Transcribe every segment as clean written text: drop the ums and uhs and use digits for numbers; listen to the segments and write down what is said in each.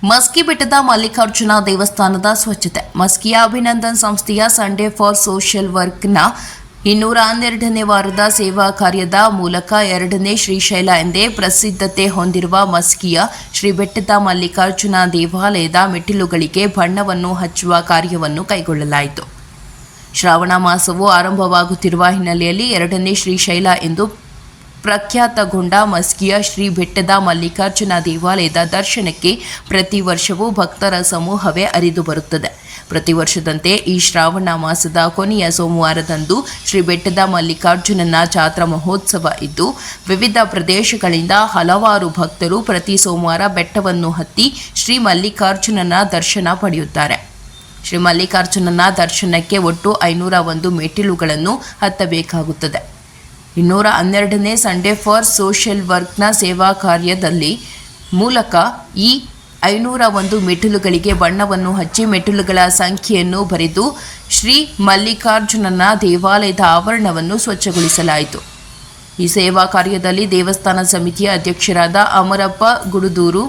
ಮಸ್ಕಿ ಬೆಟ್ಟದ ಮಲ್ಲಿಕಾರ್ಜುನ ದೇವಸ್ಥಾನದ ಸ್ವಚ್ಛತೆ. ಮಸ್ಕಿಯ ಅಭಿನಂದನ್ ಸಂಸ್ಥೆಯ ಸಂಡೇ ಫಾರ್ ಸೋಷಿಯಲ್ ವರ್ಕ್ನ 212ನೇ ವಾರದ ಸೇವಾ ಕಾರ್ಯದ ಮೂಲಕ 2ನೇ ಶ್ರೀಶೈಲ ಎಂದೇ ಪ್ರಸಿದ್ಧತೆ ಹೊಂದಿರುವ ಮಸ್ಕಿಯ ಶ್ರೀ ಬೆಟ್ಟದ ಮಲ್ಲಿಕಾರ್ಜುನ ದೇವಾಲಯದ ಮೆಟ್ಟಿಲುಗಳಿಗೆ ಬಣ್ಣವನ್ನು ಹಚ್ಚುವ ಕಾರ್ಯವನ್ನು ಕೈಗೊಳ್ಳಲಾಯಿತು. ಶ್ರಾವಣ ಮಾಸವು ಆರಂಭವಾಗುತ್ತಿರುವ ಹಿನ್ನೆಲೆಯಲ್ಲಿ 2ನೇ ಶ್ರೀಶೈಲ ಎಂದು ಪ್ರಖ್ಯಾತಗೊಂಡ ಮಸ್ಕಿಯ ಶ್ರೀ ಬೆಟ್ಟದ ಮಲ್ಲಿಕಾರ್ಜುನ ದೇವಾಲಯದ ದರ್ಶನಕ್ಕೆ ಪ್ರತಿ ವರ್ಷವೂ ಭಕ್ತರ ಸಮೂಹವೇ ಹರಿದು ಬರುತ್ತದೆ. ಪ್ರತಿ ವರ್ಷದಂತೆ ಈ ಶ್ರಾವಣ ಮಾಸದ ಕೊನೆಯ ಸೋಮವಾರದಂದು ಶ್ರೀ ಬೆಟ್ಟದ ಮಲ್ಲಿಕಾರ್ಜುನನ ಜಾತ್ರಾ ಮಹೋತ್ಸವ ಇದ್ದು, ವಿವಿಧ ಪ್ರದೇಶಗಳಿಂದ ಹಲವಾರು ಭಕ್ತರು ಪ್ರತಿ ಸೋಮವಾರ ಬೆಟ್ಟವನ್ನು ಹತ್ತಿ ಶ್ರೀ ಮಲ್ಲಿಕಾರ್ಜುನನ ದರ್ಶನ ಪಡೆಯುತ್ತಾರೆ. ಶ್ರೀ ಮಲ್ಲಿಕಾರ್ಜುನನ ದರ್ಶನಕ್ಕೆ ಒಟ್ಟು 501 ಮೆಟ್ಟಿಲುಗಳನ್ನು ಹತ್ತಬೇಕಾಗುತ್ತದೆ. 212ನೇ ಸಂಡೇ ಫಾರ್ ಸೋಷಿಯಲ್ ವರ್ಕ್ನ ಸೇವಾ ಕಾರ್ಯದಲ್ಲಿ ಮೂಲಕ ಈ 501 ಮೆಟ್ಟಿಲುಗಳಿಗೆ ಬಣ್ಣವನ್ನು ಹಚ್ಚಿ ಮೆಟ್ಟಿಲುಗಳ ಸಂಖ್ಯೆಯನ್ನು ಬರೆದು ಶ್ರೀ ಮಲ್ಲಿಕಾರ್ಜುನನ ದೇವಾಲಯದ ಆವರಣವನ್ನು ಸ್ವಚ್ಛಗೊಳಿಸಲಾಯಿತು. ಈ ಸೇವಾ ಕಾರ್ಯದಲ್ಲಿ ದೇವಸ್ಥಾನ ಸಮಿತಿಯ ಅಧ್ಯಕ್ಷರಾದ ಅಮರಪ್ಪ ಗುಡುದೂರು,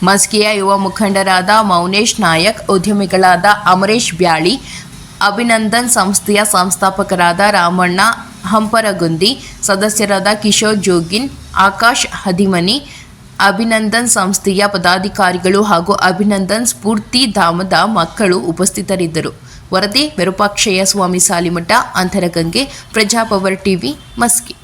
ಮಸ್ಕಿಯ ಯುವ ಮುಖಂಡರಾದ ಮೌನೇಶ್ ನಾಯಕ್, ಉದ್ಯಮಿಗಳಾದ ಅಮರೇಶ್ ಬ್ಯಾಳಿ, ಅಭಿನಂದನ್ ಸಂಸ್ಥೆಯ ಸಂಸ್ಥಾಪಕರಾದ ರಾಮಣ್ಣ ಹಂಪರಗುಂದಿ, ಸದಸ್ಯರಾದ ಕಿಶೋರ್ ಜೋಗಿನ್, ಆಕಾಶ್ ಹದಿಮನಿ, ಅಭಿನಂದನ್ ಸಂಸ್ಥೆಯ ಪದಾಧಿಕಾರಿಗಳು ಹಾಗೂ ಅಭಿನಂದನ್ ಸ್ಫೂರ್ತಿ ಧಾಮದ ಮಕ್ಕಳು ಉಪಸ್ಥಿತರಿದ್ದರು. ವರದಿ ವಿರೂಪಾಕ್ಷಯ್ಯ ಸ್ವಾಮಿ ಸಾಲಿಮಠ, ಅಂತರಗಂಗೆ, ಪ್ರಜಾಪವರ್ ಟಿವಿ, ಮಸ್ಕಿ.